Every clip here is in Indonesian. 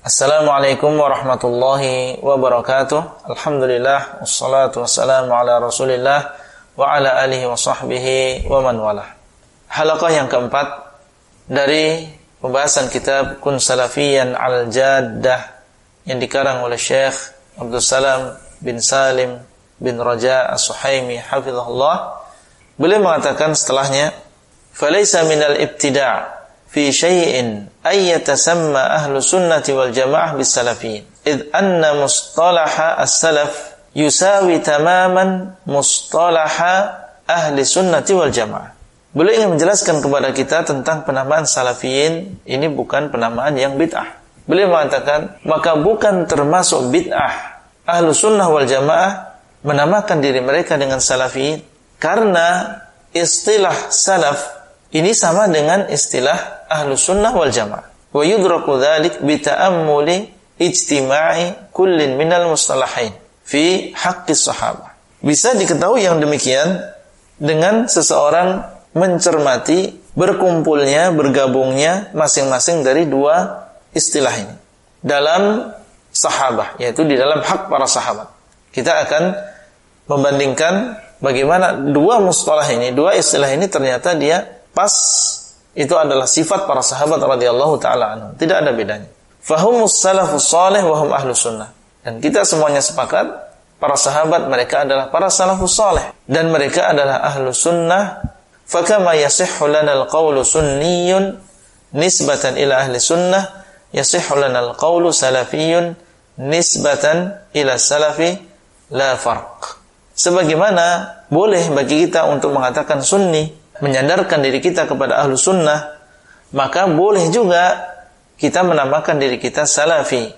Assalamualaikum warahmatullahi wabarakatuh. Alhamdulillah, wassalatu wassalamu ala Rasulillah wa ala alihi wa sahbihi wa man walah. Halaqah yang keempat dari pembahasan kitab Kun Salafiyan al-Jaddah yang dikarang oleh Syekh Abdul Salam bin Salim bin Raja As-Suhaimi hafizahullah. Beliau mengatakan setelahnya, "Falaysa minal ibtida' fi syai'in ay yatasamma ahlu sunnati wal jamaah bis salafiyyin id anna mustalaha as-salaf yusawi tamaman mustalaha ahli sunnati wal jamaah." Beliau ingin menjelaskan kepada kita tentang penamaan salafiyin ini bukan penamaan yang bid'ah. Beliau mengatakan, maka bukan termasuk bid'ah ahlu sunnah wal jamaah menamakan diri mereka dengan salafiyin, karena istilah salaf ini sama dengan istilah ahlu sunnah wal jamaah. Wa yudraku dhalik bita'ammuli ijtima'i kullin minal mustalahain fi haqqis sahabah. Bisa diketahui yang demikian dengan seseorang mencermati berkumpulnya, bergabungnya masing-masing dari dua istilah ini dalam sahabah, yaitu di dalam hak para sahabat. Kita akan membandingkan bagaimana dua mustalah ini, dua istilah ini ternyata dia pas, itu adalah sifat para sahabat radhiyallahu taala anhum, tidak ada bedanya. Fahumus salafus salih wa hum ahlus sunnah. Dan kita semuanya sepakat para sahabat mereka adalah para salafus salih dan mereka adalah ahlus sunnah. Fakama yasihhu lana al-qawlu sunniyun nisbatan ila ahli sunnah, yasihhu lana al-qawlu salafiyyun nisbatan ila salafi, la farq. Sebagaimana boleh bagi kita untuk mengatakan sunni, menyandarkan diri kita kepada ahlu sunnah, maka boleh juga kita menamakan diri kita salafi,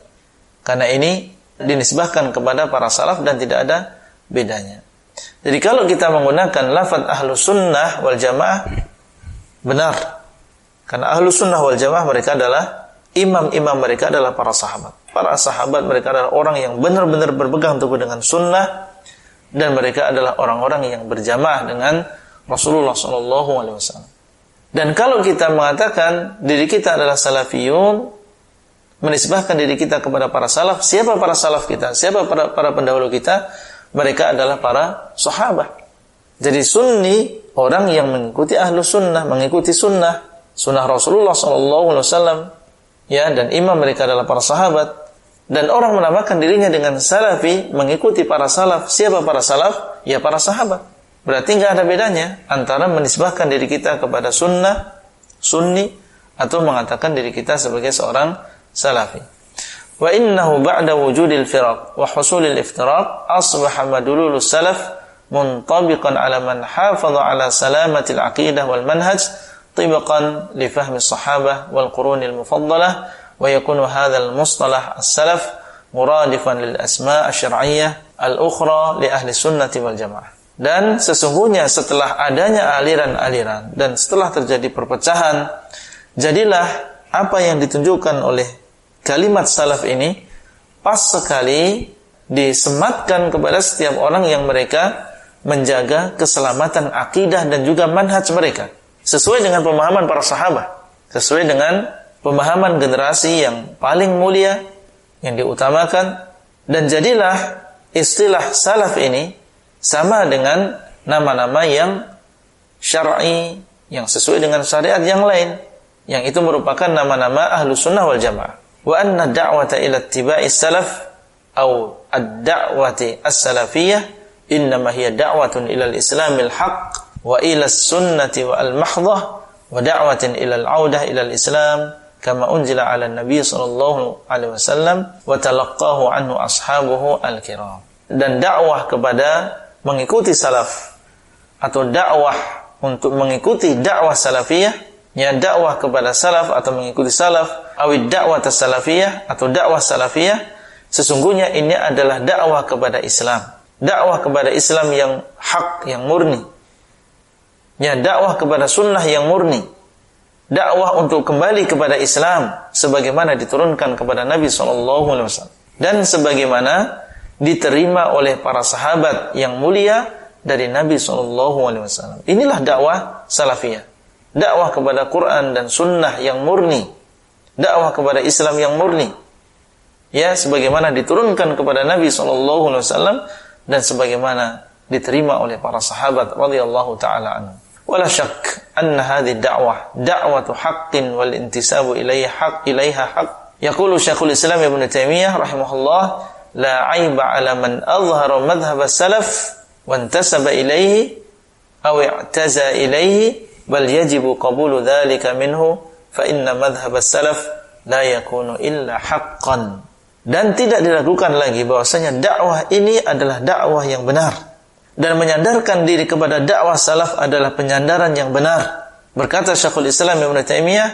karena ini dinisbahkan kepada para salaf dan tidak ada bedanya. Jadi kalau kita menggunakan lafaz ahlu sunnah wal jamaah, benar, karena ahlu sunnah wal jamaah mereka adalah imam-imam, mereka adalah para sahabat. Para sahabat mereka adalah orang yang benar-benar berpegang teguh dengan sunnah, dan mereka adalah orang-orang yang berjamaah dengan Rasulullah SAW. Dan kalau kita mengatakan diri kita adalah salafiyun, menisbahkan diri kita kepada para salaf, siapa para salaf kita? Siapa para pendahulu kita? Mereka adalah para sahabat. Jadi sunni, orang yang mengikuti ahlu sunnah, mengikuti sunnah Rasulullah SAW, ya, dan imam mereka adalah para sahabat. Dan orang menamakan dirinya dengan salafi, mengikuti para salaf. Siapa para salaf? Ya, para sahabat. Berarti nggak ada bedanya antara menisbahkan diri kita kepada sunnah, sunni, atau mengatakan diri kita sebagai seorang salafi. Wa innahu ba'da wujudil firaq wa husulil iftiraq asbaha madlulus salaf muntabiqan ala man hafadha ala salamatil aqidah wal manhaj tibaqan li fahmi sahabah wal qurunil mufaddalah, wa yakunu hadzal mustalah as-salaf muradifan lil asma' asy-syar'iyyah al-ukhra li ahli sunnati wal jamaah. Dan sesungguhnya setelah adanya aliran-aliran dan setelah terjadi perpecahan, jadilah apa yang ditunjukkan oleh kalimat salaf ini pas sekali disematkan kepada setiap orang yang mereka menjaga keselamatan akidah dan juga manhaj mereka, sesuai dengan pemahaman para sahabat, sesuai dengan pemahaman generasi yang paling mulia yang diutamakan. Dan jadilah istilah salaf ini sama dengan nama-nama yang syar'i, yang sesuai dengan syariat yang lain, yang itu merupakan nama-nama ahlu sunnah wal jamaah. Wa anna da'wata ila ittiba'i salaf au ad-da'wati as-salafiyyah innama hiya da'watun ila al-islamil haqq wa ila as-sunnati wa al-mahdhah wa da'watin ila al-'audah ila al-islam kama unzila 'ala an-nabiy sallallahu alaihi wasallam wa talaqqahu anhu ashabuhu al-kiram. Dan dakwah kepada mengikuti salaf, atau dakwah untuk mengikuti dakwah salafiyah, ya, dakwah kepada salaf atau mengikuti salaf, awid dakwah salafiyah atau dakwah salafiyah, sesungguhnya ini adalah dakwah kepada Islam, dakwah kepada Islam yang hak, yang murni, ya, dakwah kepada sunnah yang murni, dakwah untuk kembali kepada Islam sebagaimana diturunkan kepada Nabi SAW dan sebagaimana diterima oleh para sahabat yang mulia dari Nabi SAW. Inilah dakwah salafiyah, dakwah kepada Quran dan sunnah yang murni, dakwah kepada Islam yang murni. ya sebagaimana diturunkan kepada Nabi sallallahu alaihi wasallam dan sebagaimana diterima oleh para sahabat radhiyallahu taala anhu. Wala syak anna hadhihi da'watu haqqin wal intisabu ilaiha haqq. Yaqulu Syekhul Islam Ibnu Taimiyah rahimahullah, la 'aiba 'ala man azhara madhhab as-salaf wa intasaba ilaihi aw i'taza ilaihi bal yajibu qabulu dzalika minhu fa inna madhhab as-salaf la yakunu illa haqqan. Dan tidak diragukan lagi bahwasanya dakwah ini adalah dakwah yang benar. Dan menyandarkan diri kepada dakwah salaf adalah penyandaran yang benar. Berkata Syekhul Islam Ibnu Taimiyah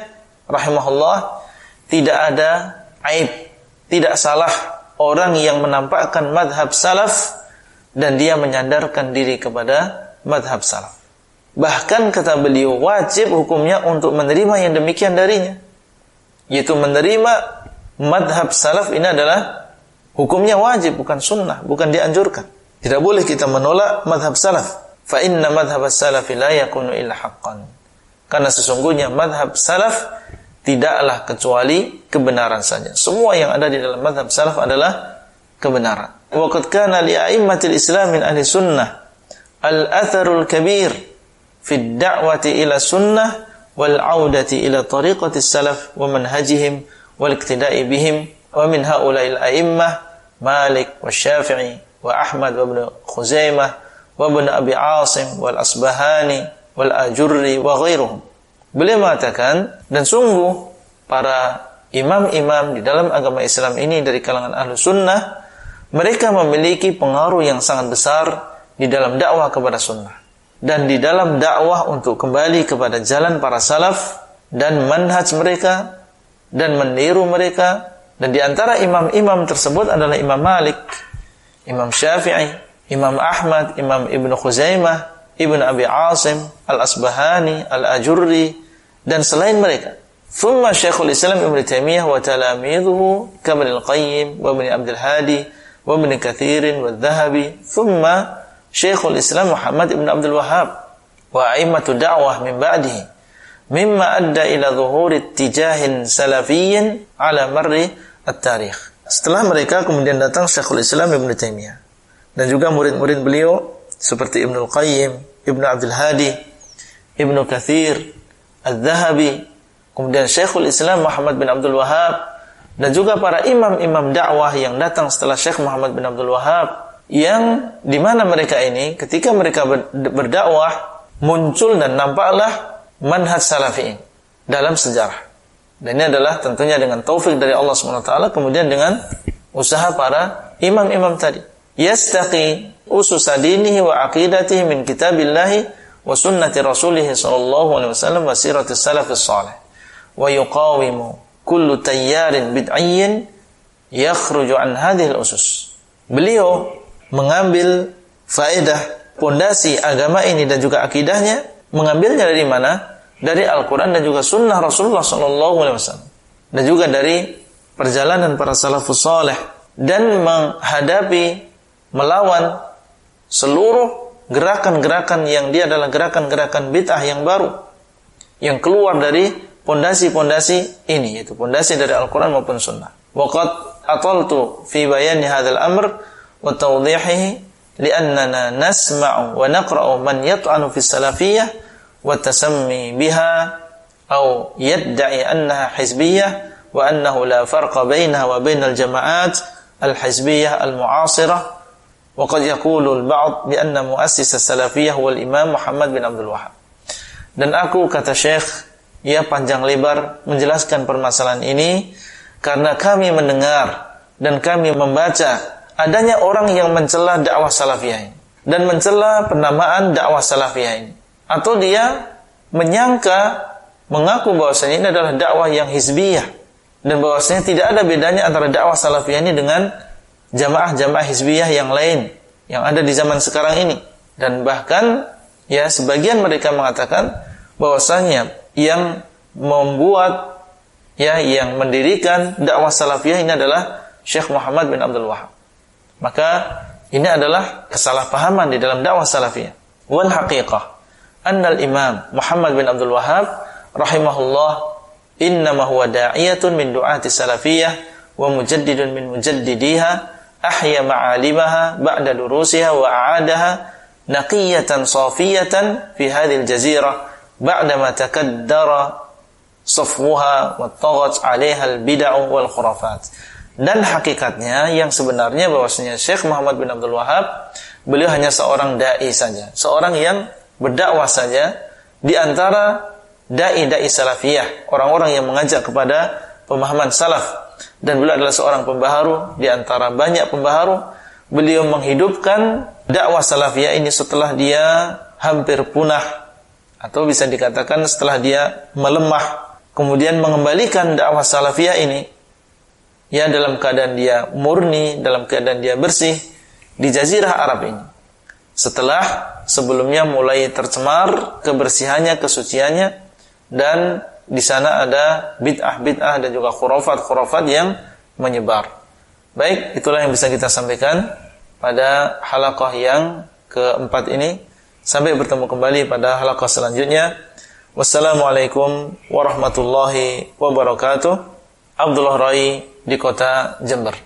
rahimahullah, tidak ada aib, tidak salah orang yang menampakkan madhab salaf dan dia menyandarkan diri kepada madhab salaf. Bahkan kata beliau, wajib hukumnya untuk menerima yang demikian darinya, yaitu menerima madhab salaf ini adalah hukumnya wajib, bukan sunnah, bukan dianjurkan. Tidak boleh kita menolak madhab salaf. Fa inna madhab salaf la yakunu illa haqqan. Karena sesungguhnya madhab salaf tidaklah kecuali kebenaran saja. Semua yang ada di dalam madhab salaf adalah kebenaran. Wa qad kana li a'immatil Islam min ahli sunnah al-atharul kabir fi ad-da'wati ila sunnah wal 'audati ila tariqati salaf wa manhajihim wal iktida'i bihim wa min haula'il a'immah Malik wa Syafi'i wa Ahmad wa Ibn Khuzaimah wa Ibn Abi Asim wal Asbahani wal Ajurri wa ghairuhum. Beliau mengatakan, dan sungguh para imam-imam di dalam agama Islam ini dari kalangan ahlu sunnah, mereka memiliki pengaruh yang sangat besar di dalam dakwah kepada sunnah dan di dalam dakwah untuk kembali kepada jalan para salaf dan manhaj mereka dan meniru mereka. Dan di antara imam-imam tersebut adalah Imam Malik, Imam Syafi'i, Imam Ahmad, Imam Ibn Khuzaimah, Ibn Abi Asim, Al-Asbahani, Al-Ajurri, dan selain mereka. Thumma Syekhul Islam Ibn Taimiyah wa talamidhuhu Ibn Al-Qayyim wa Ibn Abdul Hadi wa Ibn Katsirin wa Dhahabi. Thumma Syekhul Islam Muhammad Ibn Abdul Wahhab wa a'immatu da'wah min ba'dihi mimma adda ila zuhuri tijahin salafiyyin ala marri at-tarikh. Setelah mereka kemudian datang Syekhul Islam Ibn Taimiyah dan juga murid-murid beliau seperti Ibn Al-Qayyim, Ibn Abdul Hadi, Ibn Katsir, Al-Dhahabi, kemudian Syekhul Islam Muhammad bin Abdul Wahhab, dan juga para imam-imam dakwah yang datang setelah Syekh Muhammad bin Abdul Wahhab, yang di mana mereka ini ketika mereka berdakwah muncul dan nampaklah manhaj salafi dalam sejarah. Dan ini adalah tentunya dengan taufik dari Allah SWT, kemudian dengan usaha para imam-imam tadi. Yastaqi ususa dinihi wa aqidatihi min kitabillahi wa sunnati rasulih sallallahu alaihi wasallam wa siratis salafis salih wa yuqawimu kullu tayyarin bid'iyyin yakhruju an hadhihi al-usus. Beliau mengambil faedah pondasi agama ini dan juga akidahnya, mengambilnya dari mana? Dari Al-Quran dan juga sunnah Rasulullah SAW, dan juga dari perjalanan para salafus salih, dan menghadapi, melawan seluruh gerakan-gerakan yang dia adalah gerakan-gerakan bid'ah yang baru, yang keluar dari pondasi-pondasi ini, yaitu pondasi dari Al-Quran maupun sunnah. Waqad ataltu fi bayani hadzal amr wa tawdihihi li'annana nasma'u wa naqra'u man yat'anu fi salafiyyah wa tasammi biha aw yadda'i annaha hizbiyyah wa annahu la farqa bainaha wa bainal jama'at al-hizbiyyah al-mu'asirah wa qad yaqulu al-ba'd bi anna mu'assis as-salafiyyah wal imam Muhammad bin Abdul Wahhab. Dan aku, kata Syekh, ia panjang lebar menjelaskan permasalahan ini karena kami mendengar dan kami membaca adanya orang yang mencela dakwah salafiyah ini dan mencela penamaan dakwah salafiyah ini, atau dia menyangka, mengaku bahwasanya ini adalah dakwah yang hizbiyah dan bahwasanya tidak ada bedanya antara dakwah salafiyah ini dengan jamaah-jamaah hizbiyah yang lain yang ada di zaman sekarang ini. Dan bahkan ya sebagian mereka mengatakan bahwasanya yang membuat yang mendirikan dakwah salafiyah ini adalah Syekh Muhammad bin Abdul Wahhab. Maka ini adalah kesalahpahaman di dalam dakwah salafiyah. Wal haqiqah anna al-imam Muhammad bin Abdul Wahhab rahimahullah innama huwa da'iyatun min du'ati salafiyah wa mujaddidun min mujaddidiha ahya ma'alimaha ba'da durusiha wa a'adaha naqiyatan safiyatan fi hadhil jazirah ba'da ma takaddara safwuha wa taghat 'alaiha al-bid'ah wal khurafat. Dan hakikatnya yang sebenarnya bahwasanya Syekh Muhammad bin Abdul Wahhab beliau hanya seorang dai saja, seorang yang berdakwah saja di antara dai-dai salafiyah, orang-orang yang mengajak kepada pemahaman salaf, dan beliau adalah seorang pembaharu di antara banyak pembaharu. Beliau menghidupkan dakwah salafiyah ini setelah dia hampir punah, atau bisa dikatakan setelah dia melemah, kemudian mengembalikan dakwah salafiyah ini ya dalam keadaan dia murni, dalam keadaan dia bersih di jazirah Arab ini. Setelah sebelumnya mulai tercemar kebersihannya, kesuciannya, dan di sana ada bid'ah-bid'ah dan juga khurafat-khurafat yang menyebar. Baik, itulah yang bisa kita sampaikan pada halaqah yang keempat ini. Sampai bertemu kembali pada halaqah selanjutnya. Wassalamualaikum warahmatullahi wabarakatuh. Abdullah Rai di kota Jember.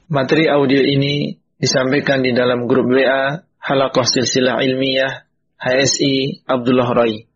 Materi audio ini disampaikan di dalam grup WA Halaqah Silsilah Ilmiah HSI Abdullah Rai.